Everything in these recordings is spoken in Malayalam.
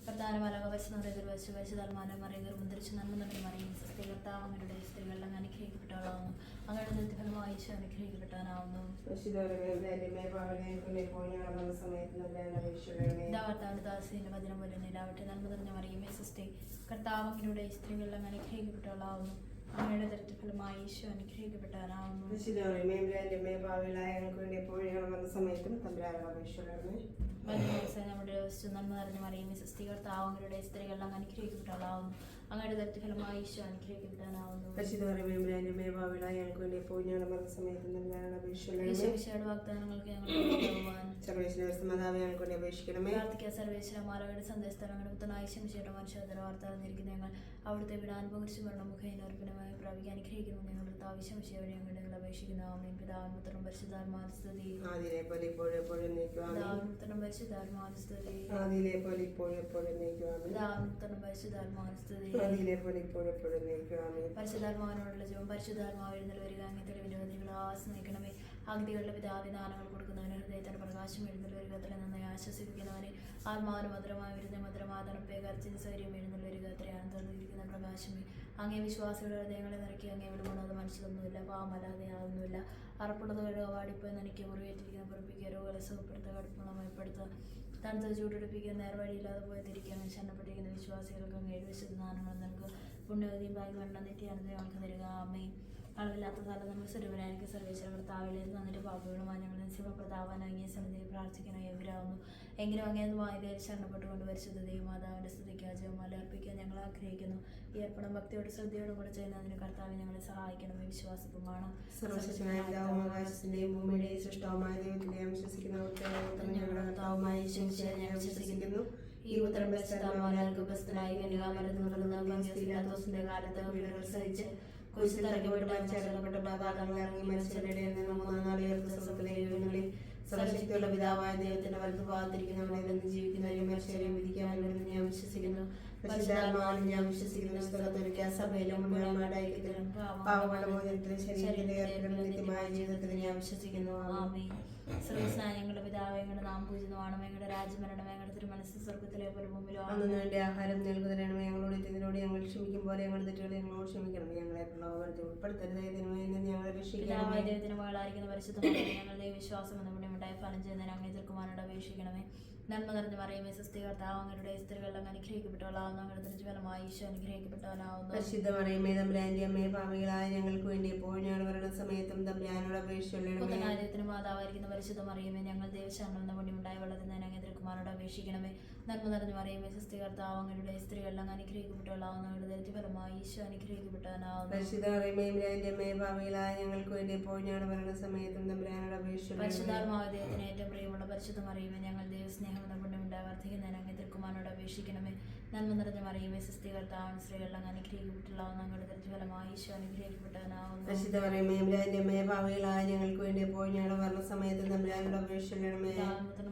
പ്രധാനമലക വശനഗർ വശ വശതൽമാനം മറിയകർ മുദ്രിച്ച് നന്മ തന്നെ മറിയും സ്ത്രീകർത്താവ് അങ്ങയുടെ സ്ത്രീകളെല്ലാം അനുഗ്രഹിക്കപ്പെട്ടവളാവുന്നു അങ്ങയുടെ ദൃഢഫലമായി ഈശോ അനുഗ്രഹിക്കപ്പെട്ടവനാവുന്നു. കർത്താവിന്റെ ദാസിന്റെ വചനം പോലെ നിലാവട്ടെ. നന്മ നിറഞ്ഞ മറിയമേ സുസ്ഥി കർത്താവ് അങ്ങയുടെ സ്ത്രീകളെല്ലാം അനുഗ്രഹിക്കപ്പെട്ടവളാവുന്നു അങ്ങയുടെ ദൃഢഫലമായി ഈശോ അനുഗ്രഹിക്കപ്പെട്ടവനാവുന്നു. നമ്മുടെ നന്മ നിറഞ്ഞ മറിയമേ സുസ്ഥി കർത്താവ് അങ്ങയുടെ സ്ത്രീകളെല്ലാം അനുഗ്രഹിക്കപ്പെട്ടവളാവുന്നു അങ്ങയുടെ ദൃഢഫലമായി ഈശോ അനുഗ്രഹിക്കപ്പെട്ടവനാവുന്നു. വാഗ്ദാനങ്ങൾക്ക് സർവേശ്വരമാലയുടെ സന്ദേശങ്ങളുടെ പുത്തനായ ശംശയുടെ മനുഷ്യരുടെ വാർത്ത അറിഞ്ഞിരിക്കുന്ന ഞങ്ങൾ അവിടുത്തെ വിടാനുപകരിച്ച് മരണം മുഖേനോർപ്പണമായി പ്രാപിക്കാൻ അനുഗ്രഹിക്കുന്നു. ഞങ്ങളുടെ താവശ്യമശിയ വഴി ഞങ്ങളുടെ അപേക്ഷിക്കുന്ന ആമേൻ. പിതാവിനും പുത്രനും പരിശുദ്ധാത്മാവിനും സ്തുതി. പിതാവിനും പുത്രനും പരിശുദ്ധാത്മാവിനും സ്തുതി. പിതാവിനും പുത്രനും പരിശുദ്ധാത്മാവിനും സ്തുതി. പരിശുദ്ധാത്മാവിനോടുള്ള ജീവൻ പരിശുദ്ധാത്മാവ് എഴുന്നേറ്റ് വരിക. അങ്ങ് തെളിവിന്റെ വതികളെ ആശ്രയിക്കണമേ. അഗ്നികളുടെ പിതാവിന് ദാനങ്ങൾ കൊടുക്കുന്നവന് ഹൃദയത്തിന്റെ പ്രകാശം എഴുന്നേറ്റ് വരിക. അത്ര നന്നായി ആശ്വസിപ്പിക്കുന്നവന് ആത്മാവിന് മധുരമായ വിരുദ്ധ മധുരമായ തണുപ്പേ കർച്ചിന് സ്വര്യം എഴുന്നേറ്റ് വരിക. അത്രയാണ് തന്നിരിക്കുന്ന പ്രകാശമേ. അങ്ങേ വിശ്വാസികളുടെ ഹൃദയങ്ങളെ നിറക്കി അങ്ങേ വിടുകൊണ്ടത് മനസ്സിലൊന്നുമില്ല പാവമല്ലാതെ യാതൊന്നുമില്ല. അറപ്പുള്ളത് കഴുക വാടിപ്പോയി നനയ്ക്ക് മുറിവേറ്റിരിക്കുന്ന പൊറപ്പിക്കുക രോഗങ്ങളെ സുഖപ്പെടുത്തുക കടുപ്പുള്ള മയപ്പെടുത്തുക തണുത്ത ചൂടെടുപ്പിക്കുക നേർവഴിയില്ലാതെ പോയി തിരിക്കാൻ ശരണപ്പെട്ടിരിക്കുന്ന വിശ്വാസികൾക്ക് അങ്ങ് എഴുപശുദ്ധ ദാനങ്ങൾ നൽകുക. പുണ്യവതിയും ഭാഗ്യവണ്ണ നിത്യാനന്ദ ഞങ്ങൾക്ക് തരിക. അമ്മയും അളവില്ലാത്ത കാലം നമ്മൾ സ്വരൂപനായിരിക്കും സർവേശ്വര കർത്താവിലേക്ക് നന്നിട്ട് പാപങ്ങളുമായി ഞങ്ങൾ ശിവപ്രതാപൻ അങ്ങേ സന്നിധിയിൽ പ്രാർത്ഥിക്കാൻ യോഗ്യരാകുന്നു. എങ്കിലും അങ്ങേതുമായി ശരണപ്പെട്ടുകൊണ്ട് പരിശുദ്ധ ദൈവമാതാവിന്റെ സ്തുതിക്കുക ജയമാല അർപ്പിക്കാൻ ഞങ്ങൾ ആഗ്രഹിക്കുന്നു. ഈ അർപ്പണം ഭക്തിയോട് ശ്രദ്ധയോടും കൂടെ ചെയ്യുന്നതിന് കർത്താവ് ഞങ്ങളെ സഹായിക്കണമേ. വിശ്വാസമാണ് ഭൂമിയുടെ സൃഷ്ടവുമായ ദൈവത്തിനെ വിശ്വസിക്കുന്നു. ഈ ഉത്തരം പരിശുദ്ധനായി കാലത്ത് സഹിച്ച് കുരിശിൽ തറയ്ക്കപ്പെട്ട് മരിച്ചടക്കപ്പെട്ട പാതാളങ്ങൾ ഇറങ്ങി മരിച്ചവരുടെ നിന്ന് 3 നാൾ ഉയർത്ത സ്വർഗ്ഗത്തിലെ സർവശക്തിയുള്ള പിതാവായ ദൈവത്തിന്റെ വലത്ത് ഭാഗത്തിരിക്കുന്നവരെ നിന്ന് ജീവിക്കുന്നവരെയും മരിച്ചവരെയും വിധിക്കാൻ ഞാൻ വിശ്വസിക്കുന്നു. പരിശുദ്ധാത്മാവിലും ഞാൻ വിശ്വസിക്കുന്നു. സ്ഥലത്തൊരുക്കിയ സഭയിലും മുഴുവൻ ഐക്യത്തിലും പാപമോചനത്തിലും ശരീരത്തിന്റെ നിത്യമായ ജീവിതത്തിൽ ഞാൻ വിശ്വസിക്കുന്നു. ഞങ്ങളുടെ പിതാവ് ഞങ്ങളുടെ നാം പൂജിതമാണ്. ഞങ്ങളുടെ രാജ്യം വരണം. ഞങ്ങളുടെ തിരുമനസ് സ്വർഗത്തിലെ പോലെ ഭൂമിയിലും അന്ന് വേണ്ടി ആഹാരം നൽകുന്നതിനാണ് ഞങ്ങളോട് ഇതിനോട് ഞങ്ങൾ ക്ഷമിക്കും പോലെ ഞങ്ങളുടെ തെറ്റുകൾ ഞങ്ങളോട് ക്ഷമിക്കണം. ഞങ്ങളെ പ്രലോഭനത്തിൽ ഉൾപ്പെടുത്തരുത്. ഞങ്ങളെ രക്ഷിക്കണം. ദൈവത്തിന് മകളായിരിക്കുന്ന പരിശുദ്ധ ഞങ്ങളുടെ വിശ്വാസം ഉണ്ടായി ഫലം ചെയ്യുന്നതിന് അങ്ങനെ എതിർക്കുവാനോട് അപേക്ഷിക്കണമേ. നന്മ നിറഞ്ഞു പറയുമേ സുസ്ഥി കർത്താവ് അങ്ങയുടെ സ്ത്രീകളെല്ലാം അനുഗ്രഹിക്കപ്പെട്ടവളാവുന്നു അങ്ങയുടെ ദൃഢഫലമായി ഈശോ അനുഗ്രഹിക്കപ്പെട്ടവനാവുന്നു. പരിശുദ്ധ മറിയമേ തമ്പുരാന്റെ അമ്മയെ പാപികളായ ഞങ്ങൾക്ക് വേണ്ടി എപ്പോഴും ഞങ്ങൾ വരണ സമയത്തും തമ്പുരാനോട് അപേക്ഷിച്ചു. മാതാവായിരിക്കുന്ന പരിശുദ്ധ മറിയമേ ഞങ്ങൾ ദേവശാനം എന്ന പുണ്യമുണ്ടായി വളരുന്നതിന് അങ്ങനെ എതിർക്കുവാനോട് അപേക്ഷിക്കണമേ. നന്മ നിറഞ്ഞു പറയുമേ സുസ്ഥി കർത്താവ് അങ്ങയുടെ സ്ത്രീകളെല്ലാം അനുഗ്രഹിക്കപ്പെട്ടവളാവുന്നു അങ്ങയുടെ ദൃഢഫലമായി ഈശോ അനുഗ്രഹിക്കപ്പെട്ടവനാവുന്നു. പരിശുദ്ധ മറിയമേ തമ്പുരാന്റെ അമ്മയെ പാപികളായ ഞങ്ങൾക്ക് വേണ്ടി എപ്പോഴും ഞങ്ങൾ വരണ സമയത്തും തമ്പുരാനോട് അപേക്ഷിച്ചു. പരിശുദ്ധാത്മാവ് ദൈവത്തിന് ഏറ്റവും പ്രിയമുള്ള പരിശുദ്ധ മറിയമേ ഞങ്ങൾ ദൈവസ്നേഹം എന്ന പുണ്യമുണ്ടായി വർദ്ധിക്കുന്നതിന് അങ്ങ് തിരുക്കുമാനോട് അപേക്ഷിക്കണമേ. നന്മ നിറഞ്ഞ മറിയമേ സുസ്ഥി കർത്താവ് സ്ത്രീകളെല്ലാം അനുഗ്രഹിക്കപ്പെട്ടവളാവുന്നു അങ്ങയുടെ ദൃഢഫലമായി ഈശോ അനുഗ്രഹിക്കപ്പെട്ടവനാവുന്നു. പരിശുദ്ധ മറിയമേ തമ്പുരാന്റെ അമ്മയെ പാപികളായ ഞങ്ങൾക്ക് വേണ്ടി എപ്പോഴും ഞങ്ങൾ വരണ സമയത്തും തമ്പുരാനോട് അപേക്ഷിക്കണമേ.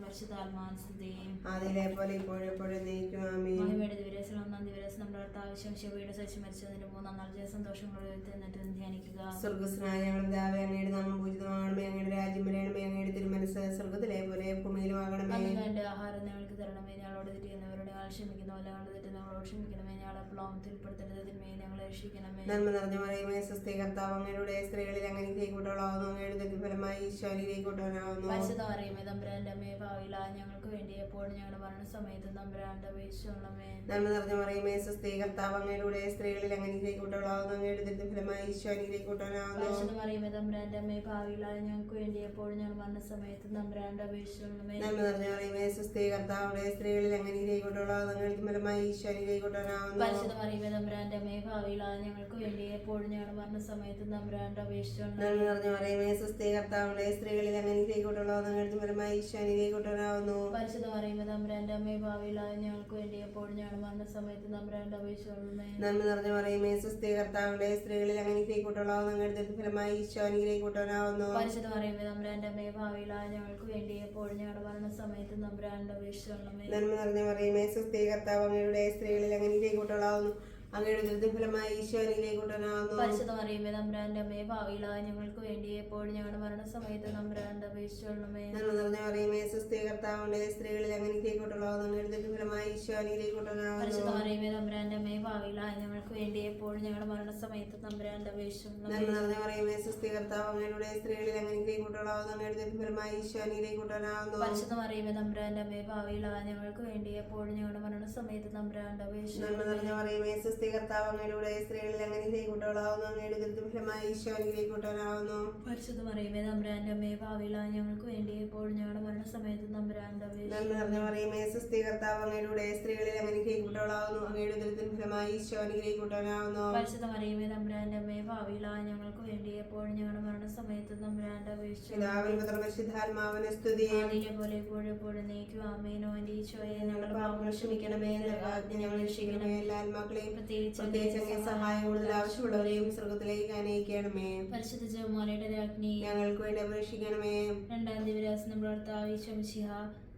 പരിശുദ്ധാത്മാവിനെയും ആദിയിലെ പോലെ ഇപ്പോഴെപ്പോഴും നയിക്കും. ആമേൻ. മഹിമയുടെ ദിവസം 1-ാം ദിവസം നമ്മുടെ കർത്താവ് ശംശയുടെ സഹിച്ച് മരിച്ചതിന് 3-ാം നാൾ ജയസന്തോഷങ്ങളോട് എന്നിട്ട് ധ്യാനിക്കുക. സ്വർഗ്ഗസ്നായ ഞങ്ങളുടെ പിതാവേ അങ്ങയുടെ നാമം പൂജിതമാകണമേ. അങ്ങയുടെ രാജ്യം വരണമേ. അങ്ങയുടെ തിരുമനസ്സ് സ്വർഗ്ഗത്തിലെ പോലെ ഭൂമിയിലും ആകണമേ. വേണ്ട ആഹാരം ഞങ്ങൾക്ക് തരണമേ. ഞങ്ങളോട് തെറ്റിയുന്നവരോട് ഞങ്ങൾ ക്ഷമിക്കുന്നവല്ല ഞങ്ങളുടെ തെറ്റ് ഞങ്ങളോട് ക്ഷമിക്കണമേ. ഞങ്ങളെ പ്രലോഭനത്തിൽ ഉൾപ്പെടുത്തരുത്. തിന്മയെ ഞങ്ങളെ രക്ഷിക്കണമേ. നന്മ നിറഞ്ഞ മറിയമേ സുസ്ഥി കർത്താവ് അങ്ങയുടെ സ്ത്രീകളിൽ അങ്ങനെ അനുഗ്രഹിക്കപ്പെട്ടവളാവുന്നു അങ്ങയുടെ ദൃഢഫലമായി ഈശോ അനുഗ്രഹിക്കപ്പെട്ടവനാവുന്നു. പരിശുദ്ധ മറിയമേ തമ്പുരാന്റെ അമ്മയെ പാപികളായ ഞങ്ങൾക്ക് വേണ്ടി എപ്പോഴും ഞങ്ങളുടെ മരണസമയത്ത് തമ്പുരാന്റെ അപേക്ഷിച്ചുകൊള്ളണമേ. നന്മ നിറഞ്ഞ മറിയമേ സുസ്ഥി കർത്താവ് അങ്ങയുടെ സ്ത്രീകളിൽ അങ്ങനെ അനുഗ്രഹിക്കപ്പെട്ടവളാവുന്നു അങ്ങയുടെ ദൃഢഫലമായി ഈശോ അനുഗ്രഹിക്കപ്പെട്ടവനാവുന്നു. പരിശുദ്ധ മറിയമേ തമ്പുരാന്റെ അമ്മയെ പാപികളായ ഞങ്ങൾക്ക് വേണ്ടി എപ്പോഴും ഞങ്ങൾ മരണസമയത്ത് തമ്പുരാന്റെ അപേക്ഷിച്ചുകൊള്ളണമേ. നന്മ നിറഞ്ഞ മറിയമേ സുസ്ഥി കർത്താവ് സ്ത്രീകളിൽ അങ്ങനെ അനുഗ്രഹിക്കപ്പെട്ടവളാവുന്നു അങ്ങയുടെ ദൃഢഫലമായി ഈശോ അനുഗ്രഹിക്കപ്പെട്ടവനാവുന്നു. പരിശുദ്ധ മറിയമേ തമ്പുരാന്റെ അമ്മയെ പാപികളായ ഞങ്ങൾക്ക് വേണ്ടി എപ്പോഴും ഞങ്ങൾ മരണസമയത്ത് തമ്പുരാന്റെ അപേക്ഷിച്ചുകൊള്ളണമേ. നന്മ നിറഞ്ഞ മറിയമേ സുസ്ഥി കർത്താവ് സ്ത്രീകളിൽ അങ്ങനെ അനുഗ്രഹിക്കപ്പെട്ടവളാവുന്നു അങ്ങയുടെ ദൃഢഫലമായി ഈശോ അനുഗ്രഹിക്കപ്പെട്ടവനാവുന്നു. പരിശുദ്ധ മറിയമേ തമ്പുരാന്റെ അമ്മയെ പാപികളായ ഞങ്ങൾക്ക് വേണ്ടി എപ്പോഴും ഞങ്ങൾ മരണസമയത്ത് തമ്പുരാന്റെ അപേക്ഷിച്ചുകൊള്ളണമേ. നന്മ നിറഞ്ഞ മറിയമേ സുസ്ഥി കർത്താവ് സ്ത്രീകളിൽ അങ്ങനെ അനുഗ്രഹിക്കപ്പെട്ടവളാവുന്നു അങ്ങയുടെ ദൃഢഫലമായി ഈശോ അനുഗ്രഹിക്കപ്പെട്ടവനാവുന്നു. പരിശുദ്ധ മറിയമേ തമ്പുരാന്റെ അമ്മയെ പാപികളായ ഞങ്ങൾക്ക് വേണ്ടി എപ്പോഴും ഞങ്ങളുടെ മരണസമയത്ത് തമ്പുരാന്റെ അപേക്ഷിച്ചുകൊള്ളണമേ. നന്മ നിറഞ്ഞ മറിയമേ സുസ്ഥി കർത്താവ് അങ്ങയുടെ സ്ത്രീകളിൽ അങ്ങനെ അനുഗ്രഹിക്കപ്പെട്ടവളാവുന്നു അങ്ങയുടെ ദുരിതം ഫലമായി ഈശോ അനുഗ്രഹിക്കപ്പെട്ടവനാകുന്നു. പരിശുദ്ധ മറിയമേ തമ്പുരാന്റെ അമ്മേ, ഭാവിയിലായ ഞങ്ങൾക്ക് വേണ്ടി എപ്പോഴും ഞങ്ങളുടെ മരണസമയത്ത് തമ്പുരാന്റെ അപേക്ഷിച്ചുകൊള്ളണമേ. നന്മ നിറഞ്ഞ മറിയമേ, സ്വസ്തി കർത്താവുണ്ട്, സ്ത്രീകളിൽ അങ്ങനെ അനുഗ്രഹിക്കപ്പെട്ടവളാകുന്നു. അങ്ങയുടെ ദുരിതം ഫലമായി ഈശോ അനുഗ്രഹിക്കപ്പെട്ടവനാകുന്നു. പരിശുദ്ധ മറിയമേ തമ്പുരാന്റെ അമ്മേ, ഭാവിയിലായ ഞങ്ങൾക്ക് വേണ്ടി എപ്പോഴും ഞങ്ങളുടെ മരണസമയത്ത് തമ്പുരാന്റെ അപേക്ഷിച്ചുകൊള്ളണമേ. നന്മ നിറഞ്ഞ മറിയമേ, സ്വസ്തി കർത്താവ് അങ്ങയുടെ സ്ത്രീകളിൽ അങ്ങനെ അനുഗ്രഹിക്കപ്പെട്ടവളാകുന്നു. അങ്ങയുടെ ദുരിതം ഫലമായി ഈശോ അനുഗ്രഹിക്കപ്പെട്ടവനാകുന്നു. പരിശുദ്ധ മറിയമേ തമ്പുരാന്റെ അമ്മേ, ഭാവിയിലായ ഞങ്ങൾക്ക് വേണ്ടി എപ്പോഴും ഞങ്ങളുടെ മരണസമയത്ത് തമ്പുരാന്റെ നന്മ അപേക്ഷിച്ചുകൊള്ളണമേ. നിറഞ്ഞ മറിയമേ, സ്വസ്തി കർത്താവ് അങ്ങയുടെ സ്ത്രീകളിൽ അങ്ങനെ അനുഗ്രഹിക്കപ്പെട്ടവളാകുന്നു. അങ്ങയുടെ ദുരിതം ഫലമായി ഈശോ അനുഗ്രഹിക്കപ്പെട്ടവനാകുന്നു. പരിശുദ്ധ മറിയമേ തമ്പുരാന്റെ അമ്മേ, ഭാവിയിലായ ഞങ്ങൾക്ക് വേണ്ടി എപ്പോഴും ഞങ്ങളുടെ മരണസമയത്ത് തമ്പുരാന്റെ നന്മ നിറഞ്ഞ മറിയമേ, സ്വസ്തി കർത്താവ് അങ്ങയുടെ സ്ത്രീകളിൽ അങ്ങനെ അനുഗ്രഹിക്കപ്പെട്ടവളാകുന്നു. അങ്ങയുടെ ദുരിതം ഫലമായി ഈശോ അനുഗ്രഹിക്കപ്പെട്ടവനാകുന്നു. പരിശുദ്ധ മറിയമേ തമ്പുരാന്റെ അമ്മേ, ഭാവിയിലായ ഞങ്ങൾക്ക് വേണ്ടി എപ്പോഴും ഞങ്ങളുടെ മരണസമയത്ത് തമ്പുരാന്റെ പിതാവിനും പുത്രനും പരിശുദ്ധാത്മാവിനും സ്തുതി. ആദിയിലെ പോലെ എപ്പോഴും എപ്പോഴും നീക്കും ആമേനോ. എൻ്റെ ഈശോയെ ഞങ്ങളുടെ പാപങ്ങൾ ക്ഷമിക്കണമേ, നരകാഗ്നി ഞങ്ങളെ രക്ഷിക്കണമേ. എല്ലാ ആത്മാക്കളെയും പ്രത്യേകിച്ച് പ്രത്യേകിച്ച് അങ്ങേ സഹായം കൂടുതൽ ആവശ്യമുള്ളവരെയും സ്വർഗ്ഗത്തിലേക്ക് അനയിക്കണമേ. പരിശുദ്ധ ജപമാലയുടെ രാജ്ഞി ഞങ്ങൾക്ക് വേണ്ടി അപേക്ഷിക്കണമേ. രണ്ടാം ദിവസം നമ്മുടെ കർത്താവ് ഈശോ മിശിഹ